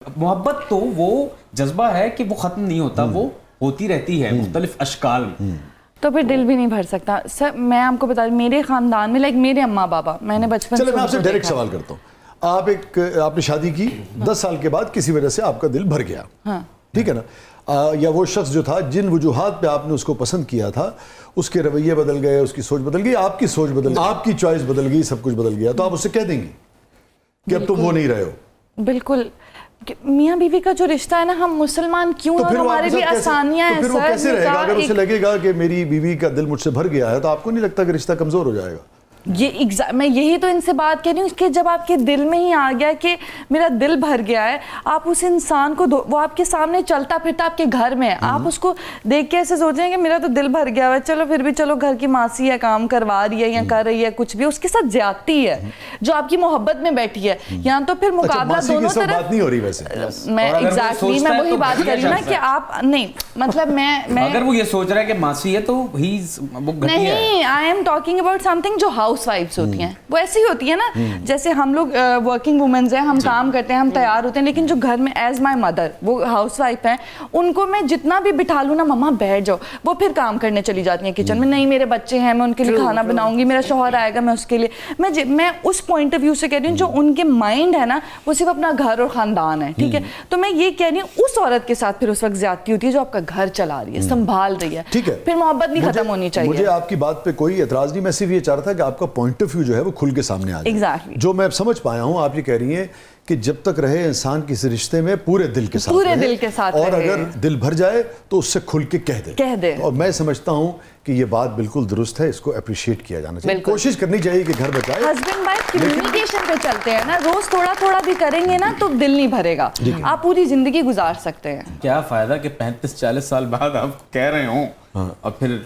मोहब्बत तो वो जज्बा है कि वो खत्म नहीं होता, वो होती रहती है मुख्तलिफ अशकाल में। तो फिर दिल भी नहीं भर सकता। सर मैं आपको बता दूं, मेरे खानदान में मेरे अम्मा बाबा, मैंने बचपन से। चलो मैं आपसे डायरेक्ट सवाल करता हूँ। आपने शादी की, 10 साल के बाद किसी वजह से आपका दिल भर गया, हाँ। ठीक है ना, या वो शख्स जो था जिन वजूहात पे आपने उसको पसंद किया था उसके रवैये बदल गए, उसकी सोच बदल गई, आपकी सोच बदल गई, आपकी चॉइस बदल गई, सब कुछ बदल गया, तो आप उससे कह देंगी कि अब तुम वो नहीं रहे हो? बिल्कुल। मियाँ बीवी का जो रिश्ता है ना, हम मुसलमान क्यों तो और हमारे लिए आसानियां हैं। फिर वो कैसे रहेगा अगर उसे लगेगा कि मेरी बीवी का दिल मुझसे भर गया है? तो आपको नहीं लगता कि रिश्ता कमजोर हो जाएगा? मैं यही तो इनसे बात कर रही हूँ कि जब आपके दिल में ही आ गया कि मेरा दिल भर गया है, आप उस इंसान को वो आपके सामने चलता फिरता आपके घर में, आप उसको देख के ऐसे सोच रहे हैं कि मेरा तो दिल भर गया है, चलो फिर भी चलो घर की मासी है, काम करवा रही है या कर रही है, कुछ भी उसके साथ ज्यादती है जो आपकी मोहब्बत में बैठी है। यहाँ तो फिर मुकाबला दोनों तरफ बात नहीं हो रही वैसे। मैं एग्जैक्टली मैं वही बात कर रही हूँ ना कि आप नहीं, मतलब मैं अगर वो ये सोच रहा है कि मासी है तो वो घटिया है। नहीं, I am talking about something जो हाउस वाइफ्स होती हैं, वो ऐसी होती है ना, जैसे हम लोग वर्किंग वुमेन्स हैं, हम काम करते हैं, हम तैयार होते हैं, लेकिन जो घर में एज माय मदर वो हाउस वाइफ हैं, उनको मैं जितना भी बिठा लूँ ना, मम्मा बैठ जाओ, वो फिर काम करने चली जाती हैं किचन में। नहीं मेरे बच्चे हैं, मैं उनके लिए खाना बनाऊंगी, मेरा शौहर आएगा, मैं उसके लिए मैं उस पॉइंट ऑफ व्यू से कह रही हूँ, जो उनके माइंड है ना वो सिर्फ अपना घर और खानदान है, ठीक है। तो मैं ये कह रही हूँ उस औरत के साथ फिर उस वक्त ज्यादती होती है जो आपका घर चला रही है, संभाल रही है, ठीक है, फिर मोहब्बत नहीं खत्म होनी चाहिए। मुझे आपकी बात पे कोई एतराज नहीं, मैं सिर्फ ये चाह रहा था कि आपका पॉइंट ऑफ व्यू जो है वो खुल के सामने आ जाए। Exactly. जो मैं समझ पाया हूं, आप ये कह रही हैं कि जब तक रहे इंसान किसी रिश्ते में पूरे दिल के साथ रहे, और अगर दिल भर जाए तो उससे खुल के कह दे। और मैं समझता हूं कि ये बात बिल्कुल दुरुस्त है, इसको अप्रिशिएट किया जाना चाहिए, कोशिश करनी चाहिए कि घर बचाए। हस्बैंड वाइफ कम्युनिकेशन पे चलते हैं ना, रोज थोड़ा थोड़ा भी करेंगे ना तो दिल नहीं भरेगा, आप पूरी जिंदगी गुजार सकते हैं। क्या फायदा कि 35-40 साल बाद आप कह रहे हो और फिर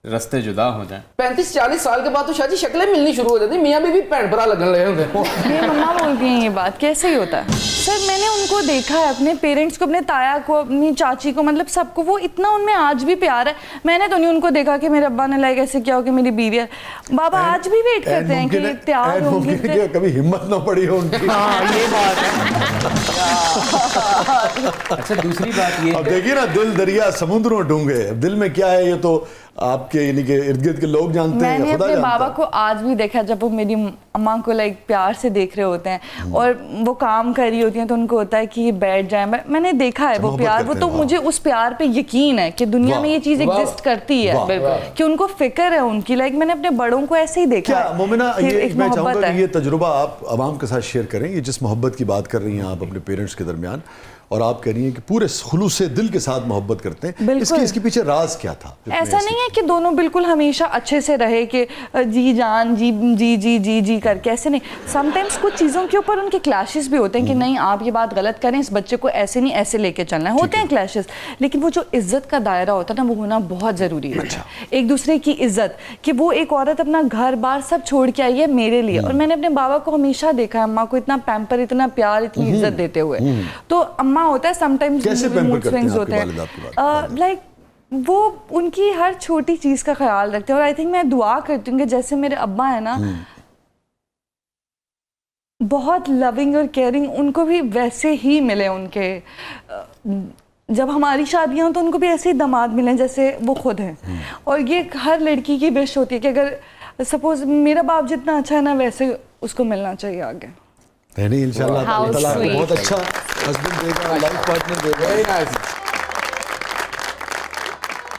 रास्ते जुदा हो जाए। 35-40 साल के बाद तो शायद शक्लें मिलनी शुरू हो जाती, मियाँ बीवी भैन भरा लगने लगे होंगे। मेरी मम्मा बोलती हैं ये बात, कैसे ही होता है? सर मैंने उनको देखा है, अपने पेरेंट्स को, अपने ताया को, अपनी चाची को, मतलब सबको, वो इतना उनमें आज भी प्यार है। मैंने तो नहीं उनको देखा कि मेरे अब्बा ने लाइक ऐसे किया हो कि मेरी बीवी है। बाबा आज भी वेट करते हैं कि तैयार होंगे, कभी हिम्मत ना पड़ी हो उनकी। ये बात है। अच्छा दूसरी बात ये, अब देखिए ना, दिल दरिया समुद्रों डूंगे, दिल में क्या है ये तो आपके यानी कि इर्द गिर्द के लोग जानते हैं। मैंने अपने बाबा को आज भी देखा, जब वो मेरी अम्मा को लाइक प्यार से देख रहे होते हैं और वो काम कर रही होती हैं तो उनको होता है कि ये बैठ जाए। मैंने देखा है वो प्यार, वो तो मुझे उस प्यार पे यकीन है कि दुनिया में ये चीज एग्जिस्ट करती है, कि उनको फिक्र है उनकी। लाइक मैंने अपने बड़ों को ऐसे ही देखा। क्या मोमिना, ये मैं चाहूंगा कि ये तजुर्बा आप आवाम के साथ शेयर करें, ये जिस मोहब्बत की बात कर रही हैं आप अपने पेरेंट्स के दरमियान, और आप कह रही हैं कि पूरे खुलूस से दिल के साथ मोहब्बत करते हैं, इसके पीछे राज क्या था? ऐसा नहीं है कि दोनों बिल्कुल हमेशा अच्छे से रहे कि जी जान जी जी जी जी जी करके, ऐसे नहीं। समटाइम्स कुछ चीज़ों के ऊपर उनके क्लैशेस भी होते हैं कि नहीं आप ये बात गलत करें, इस बच्चे को ऐसे नहीं ऐसे लेके चलना है, होते हैं क्लैशेस, लेकिन वो जो इज्जत का दायरा होता है ना, वो होना बहुत ज़रूरी है। एक दूसरे की इज्जत, कि वो एक औरत अपना घर बार सब छोड़ के आई है मेरे लिए, और मैंने अपने बाबा को हमेशा देखा है अम्मा को इतना पैम्पर, इतना प्यार, इतनी इज्जत देते हुए। तो होता है समटाइम्स मूड स्विंग्स होते हैं, लाइक वो उनकी हर छोटी चीज का ख्याल रखते हैं। और आई थिंक मैं दुआ करती हूँ कि जैसे मेरे अब्बा है ना, बहुत लविंग और केयरिंग, उनको भी वैसे ही मिले उनके, जब हमारी शादियां हो तो उनको भी ऐसे ही दामाद मिले जैसे वो खुद हैं। और ये हर लड़की की विश होती है कि अगर सपोज मेरा बाप जितना अच्छा है ना, वैसे उसको मिलना चाहिए आगे। नहीं इंशाल्लाह ताला आपको बहुत अच्छा हस्बैंड देगा, लाइफ पार्टनर देगा,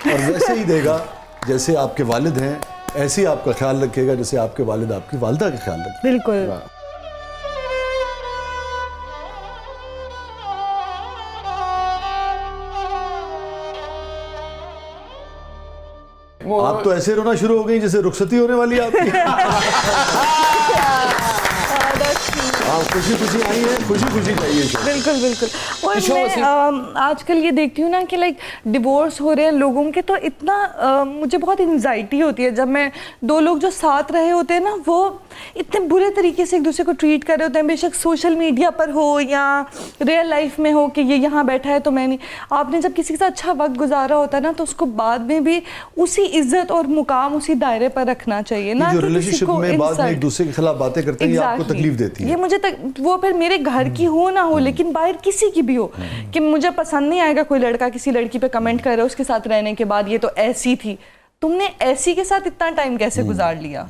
और वैसे ही देगा जैसे आपके वालिद हैं, ऐसे ही आपका ख्याल रखेगा जैसे आपके वालिद आपकी वालिदा का ख्याल रखें। बिल्कुल। आप तो ऐसे रोना शुरू हो गई जैसे रुखसती होने वाली है आपकी। खुशी खुशी आई है, खुशी खुशी चाहिए। बिल्कुल बिल्कुल। और मैं आजकल ये देखती हूँ ना कि लाइक डिवोर्स हो रहे हैं लोगों के, तो इतना मुझे बहुत एंजाइटी होती है जब मैं, दो लोग जो साथ रहे होते हैं ना, वो इतने बुरे तरीके से एक दूसरे को ट्रीट कर रहे होते हैं, बेशक सोशल मीडिया पर हो या रियल लाइफ में हो कि ये यहाँ बैठा है तो मैं नहीं। आपने जब किसी के साथ अच्छा वक्त गुजारा होता है ना, तो उसको बाद में भी उसी इज्जत और मुकाम, उसी दायरे पर रखना चाहिए ना। जो रिलेशनशिप में बाद में एक दूसरे के खिलाफ बातें करते हैं, ये आपको तकलीफ देती है। ये मुझे तक वो फिर मेरे घर की हो ना हो, लेकिन बाहर किसी की भी हो, कि मुझे पसंद नहीं आएगा कोई लड़का किसी लड़की पे कमेंट कर रहा है उसके साथ रहने के बाद, ये तो ऐसी थी, तुमने ऐसी के साथ इतना टाइम कैसे गुजार लिया,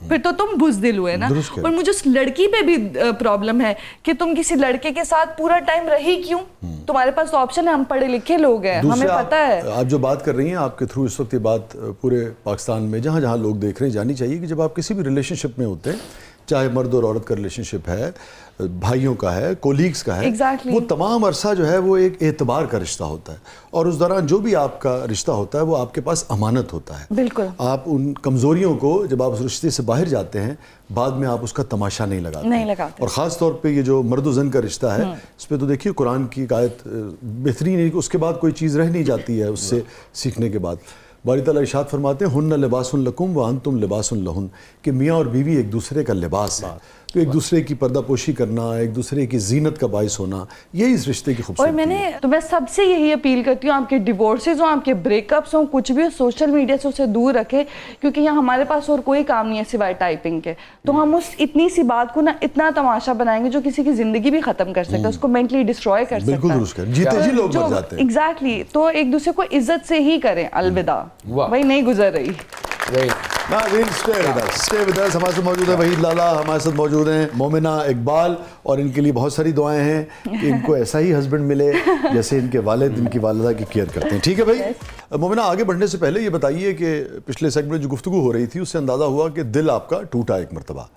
फिर तो तुम बुज़दिल हुए ना। और मुझे उस लड़की पे भी प्रॉब्लम है कि तुम किसी लड़के के साथ पूरा टाइम रही क्यों, तुम्हारे पास तो ऑप्शन है, हम पढ़े लिखे लोग हैं, हमें पता है। आप जो बात कर रही हैं, आपके थ्रू इस वक्त ये बात पूरे पाकिस्तान में जहाँ जहाँ लोग देख रहे हैं जानी चाहिए कि जब आप किसी भी रिलेशनशिप में होते हैं, चाहे मर्द और औरत का रिलेशनशिप है, भाइयों का है, कोलीग्स का है, वो तमाम अरसा जो है वो एक एतबार का रिश्ता होता है, और उस दौरान जो भी आपका रिश्ता होता है वो आपके पास अमानत होता है। बिल्कुल। आप उन कमज़ोरियों को जब आप उस रिश्ते से बाहर जाते हैं, बाद में आप उसका तमाशा नहीं लगाते। और ख़ास तौर पे ये जो मर्द व ज़न का रिश्ता है, इस पर तो देखिए कुरान की एक आयत बेहतरीन है कि उसके बाद कोई चीज़ रह नहीं जाती है उससे सीखने के बाद। बारी ताला इरशाद फरमाते हैं, हुन्ना लिबासुन लकुम व अंतुम लिबासुन लहुन, कि मियाँ और बीवी एक दूसरे का लिबास है। तो एक दूसरे की पर्दापोशी करना, एक दूसरे की जीनत का बायस होना, यही इस रिश्ते की खूबसूरती है। तो मैं सबसे यही अपील करती हूँ, आपके डिवोर्सेज हो, आपके ब्रेकअप्स हो, कुछ भी हो, सोशल मीडिया से उसे दूर रखें, क्योंकि यहाँ हमारे पास और कोई काम नहीं है सिवाय टाइपिंग के। तो हम उस इतनी सी बात को ना इतना तमाशा बनाएंगे जो किसी की जिंदगी भी खत्म कर सकता है, उसको मेंटली डिस्ट्रॉय कर सकता है। बिल्कुल दुरुस्त है, जीते जी लोग मर जाते हैं। एग्जैक्टली। तो एक दूसरे को इज्जत से ही करें। अलविदा, वही नहीं गुजर रही। Stay with us. हमारे साथ मौजूद है वहीद लाला, हमारे साथ मौजूद हैं मोमिना इकबाल, और इनके लिए बहुत सारी दुआएं हैं कि इनको ऐसा ही हस्बैंड मिले जैसे इनके वालिद इनकी वालिदा की केयर करते हैं। ठीक है भाई। मोमिना, आगे बढ़ने से पहले ये बताइए कि पिछले सेगमेंट में जो गुफ्तगू हो रही थी उससे अंदाज़ा हुआ कि दिल आपका टूटा एक मरतबा,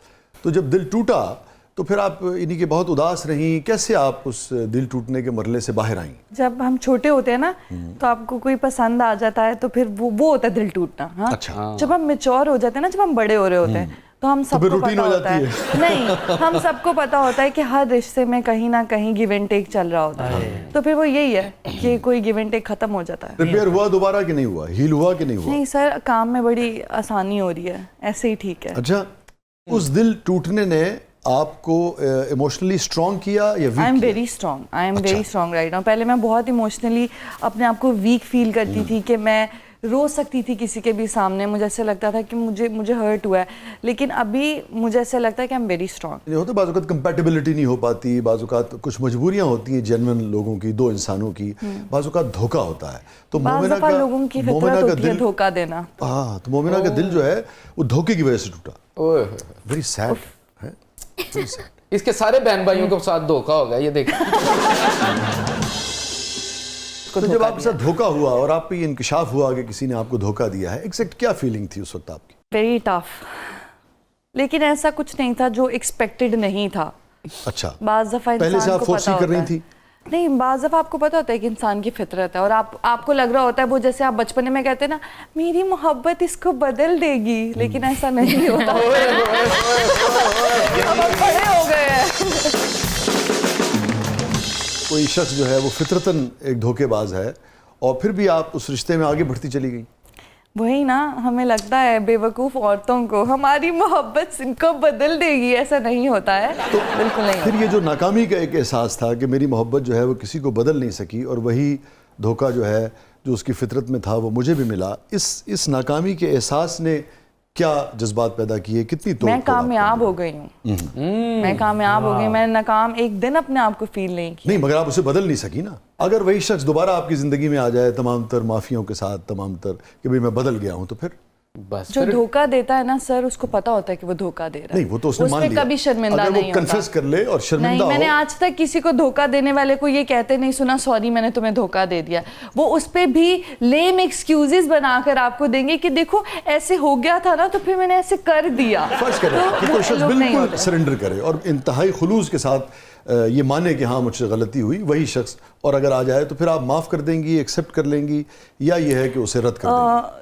तो जब दिल टूटा तो फिर आप इन्हीं के बहुत उदास रहीं, कैसे आप उस दिल टूटने के मरले से बाहर आईं? जब हम छोटे होते हैं ना, तो आपको कोई पसंद आ जाता है तो फिर वो होता है दिल टूटना। हाँ? अच्छा। जब हम मैच्योर हो जाते हैं ना, जब हम बड़े हो रहे होते हैं, तो हम सबको पता होता है नहीं, हम सबको पता होता है कि हर रिश्ते में कहीं ना कहीं गिव एंड टेक चल रहा होता है। तो फिर वो यही है कि कोई गिव एंड टेक खत्म हो जाता है। रिपेयर हुआ दोबारा कि नहीं हुआ, हील हुआ कि नहीं हुआ? नहीं सर, काम में बड़ी आसानी हो रही है, ऐसे ही ठीक है। अच्छा, उस दिल टूटने ने आपको इमोशनली स्ट्रॉन्ग किया या weak? I am very strong, I am very strong right now. पहले मैं बहुत इमोशनली अपने आप को वीक फील करती थी कि मैं रो सकती थी किसी के भी सामने, मुझे ऐसे लगता था कि मुझे हर्ट हुआ है, लेकिन अभी मुझे ऐसे लगता है कि आई एम वेरी स्ट्रॉन्ग। ये होता, बाज़ औक़ात कंपैटिबिलिटी नहीं हो पाती, बाज़ औक़ात कुछ मजबूरियां होती हैं जेन्युइन लोगों की, दो इंसानों की, बाज़ औक़ात धोखा होता है। तो मोमिना का लोगों की फितरत होती है धोखा देना। हाँ, तो मोमिना का दिल जो है वो धोखे की वजह से टूटा। वेरी सैड है। इसके सारे बहन भाइयों के साथ धोखा हो गया, ये देख। तो जब आपके साथ धोखा हुआ और आप पे ये इंकशाफ हुआ कि किसी ने आपको धोखा दिया है, एग्जैक्ट क्या फीलिंग थी उस वक्त आपकी? वेरी टफ, लेकिन ऐसा कुछ नहीं था जो एक्सपेक्टेड नहीं था। अच्छा, बाज़ दफ़ा पहले से आप फोर्स कर रही थी? नहीं, बाज़ दफ़ा आपको पता होता है कि इंसान की फितरत है, और आपको लग रहा होता है वो, जैसे आप बचपन में कहते हैं ना, मेरी मोहब्बत इसको बदल देगी, लेकिन ऐसा नहीं होता। अब हम बड़े हो गए हैं। कोई शख्स जो है वो फितरतन एक धोखेबाज है, और फिर भी आप उस रिश्ते में आगे बढ़ती चली गई। वही ना, हमें लगता है बेवकूफ़ औरतों को हमारी मोहब्बत इनको बदल देगी, ऐसा नहीं होता है। तो बिल्कुल नहीं। फिर ये जो नाकामी का एक एहसास था कि मेरी मोहब्बत जो है वो किसी को बदल नहीं सकी, और वही धोखा जो है जो उसकी फितरत में था वो मुझे भी मिला, इस नाकामी के एहसास ने क्या जज्बात पैदा किए, कितनी तोड़? मैं कामयाब हो गई हूँ, मैं कामयाब हो गई, मैंने नाकाम एक दिन अपने आप को फील नहीं किया। नहीं, मगर आप उसे बदल नहीं सकी ना। अगर वही शख्स दोबारा आपकी जिंदगी में आ जाए तमाम तर माफियों के साथ, तमाम तर कि भाई मैं बदल गया हूँ, तो फिर बस जो धोखा देता है ना सर, उसको पता होता है कि वो धोखा दे रहा है। नहीं, वो तो उसने मान लिया। कभी शर्मिंदा नहीं होता। कन्फेस कर ले और शर्मिंदा नहीं, मैंने आज तक किसी को धोखा देने वाले को ये कहते नहीं सुना, सॉरी मैंने तुम्हें धोखा दे दिया। वो उस पे भी लेम एक्सक्यूजेस बनाकर आपको देंगे कि देखो ऐसे हो गया था ना, तो फिर मैंने ऐसे कर दिया। फर्ज करें कि कोई शख्स बिल्कुल सरेंडर करे और इंतहाई खुलूस के साथ ये माने कि हाँ मुझसे गलती हुई, वही शख्स, और अगर आ जाए तो फिर आप माफ़ कर देंगी, एक्सेप्ट कर लेंगी, या ये है कि उसे रद्द कर देंगी?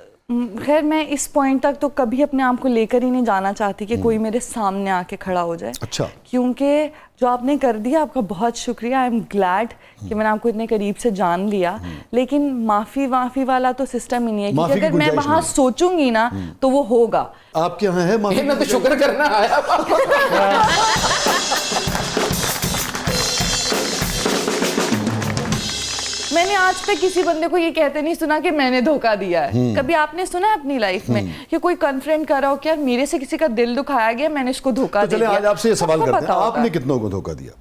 खैर, मैं इस पॉइंट तक तो कभी अपने आप को लेकर ही नहीं जाना चाहती कि कोई मेरे सामने आके खड़ा हो जाए। अच्छा। क्योंकि जो आपने कर दिया, आपका बहुत शुक्रिया। आई एम ग्लैड कि मैंने आपको इतने करीब से जान लिया, लेकिन माफ़ी वाला तो सिस्टम ही नहीं है, क्योंकि अगर मैं वहाँ सोचूंगी ना तो वो होगा। आपके यहाँ है माफ़ी? मैं तो शुक्र करना आया। मैंने आज तक किसी बंदे को ये कहते नहीं सुना कि मैंने धोखा दिया है। कभी आपने सुना है अपनी लाइफ में कि कोई कन्फ्रंट कर रहा हो कि यार मेरे से किसी का दिल दुखाया गया, मैंने इसको धोखा दे दिया? आज आपसे ये सवाल सबको करते हैं, पता होगा। आपने कितनों को धोखा दिया?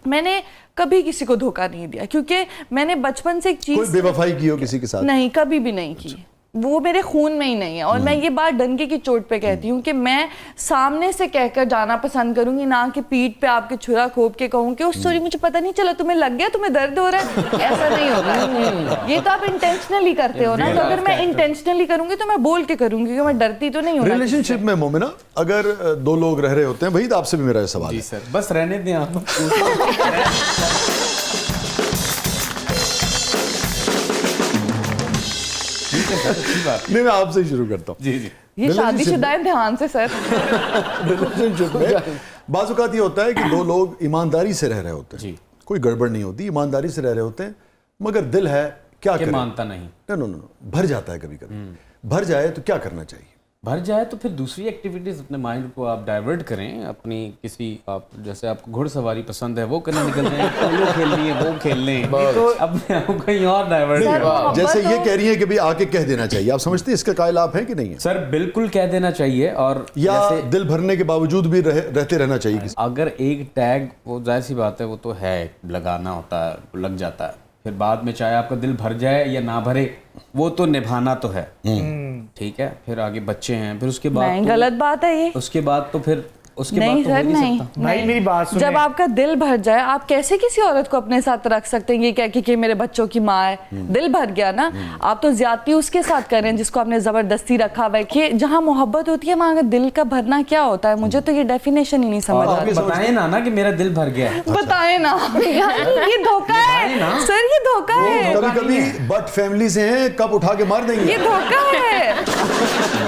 मैंने कभी किसी को धोखा नहीं दिया, क्योंकि मैंने बचपन से एक चीज, कोई बेवफाई की हो किसी के साथ? नहीं, कभी भी नहीं की। वो मेरे खून में ही नहीं है। और मैं ये बात डंके की चोट पे कहती हूँ कि मैं सामने से कहकर जाना पसंद करूंगी, ना कि पीठ पे आपके छुरा खोप के कहूँ कि सॉरी मुझे पता नहीं चला, तुम्हें लग गया, तुम्हें दर्द हो रहा है। ऐसा नहीं होता है। ये तो आप इंटेंशनली करते हो ना। तो अगर मैं इंटेंशनली करूंगी तो मैं बोल के करूंगी, क्योंकि मैं डरती तो नहीं हूँ। रिलेशनशिप में मोमिना, अगर दो लोग रह रहे होते हैं, वही तो आपसे भी मेरा ये सवाल जी है। सर, बस रहने दें आप। नहीं, मैं आपसे ही शुरू करता हूँ। जी जी। ये शादीशुदा है, ध्यान से सर। रिलेशनशिप में बाज़ औक़ात ये होता है कि दो लोग ईमानदारी से रह रहे होते हैं, जी। कोई गड़बड़ नहीं होती, ईमानदारी से रह रहे होते हैं, मगर दिल है क्या कि करें, मानता नहीं। नो, भर जाता है कभी कभी। भर जाए तो क्या करना चाहिए? भर जाए तो फिर दूसरी एक्टिविटीज अपने माइंड को आप डाइवर्ट करें। अपनी किसी, आप जैसे आपको घुड़सवारी पसंद है वो करने निकल जाए, पोलो खेलनी है वो खेल लें, तो अपने आप को कहीं और डाइवर्ट करें। जैसे ये कह रही है कि भाई आके कह देना चाहिए, आप समझते हैं इसका कायल आप हैं कि नहीं है? सर बिल्कुल कह देना चाहिए। और या जैसे दिल भरने के बावजूद भी रहते रहना चाहिए किसी? अगर एक टैग, वो जाहिर सी बात है, वो तो है, लगाना होता है, लग जाता है। फिर बाद में चाहे आपका दिल भर जाए या ना भरे, वो तो निभाना तो है, ठीक है। फिर आगे बच्चे हैं, फिर उसके बाद नहीं, गलत बात है ये। उसके बाद तो फिर उसके नहीं बाद तो हो सर, नहीं नहीं, सकता। नहीं, मेरी बात सुनिए। जब आपका दिल भर जाए, आप कैसे किसी औरत को अपने साथ रख सकते हैं ये कह के कि मेरे बच्चों की माँ है? दिल भर गया ना। आप तो ज्यादती उसके साथ कर रहे हैं जिसको आपने जबरदस्ती रखा हुआ है। कि जहाँ मोहब्बत होती है वहाँ दिल का भरना क्या होता है? मुझे तो ये डेफिनेशन ही नहीं समझ आ रही। बताएं ना कि मेरा दिल भर गया है। बताए ना यार, ये धोखा है सर, ये धोखा है। कभी कभी बट फैमिली से हैं, कब उठा के मार देंगे। ये धोखा है।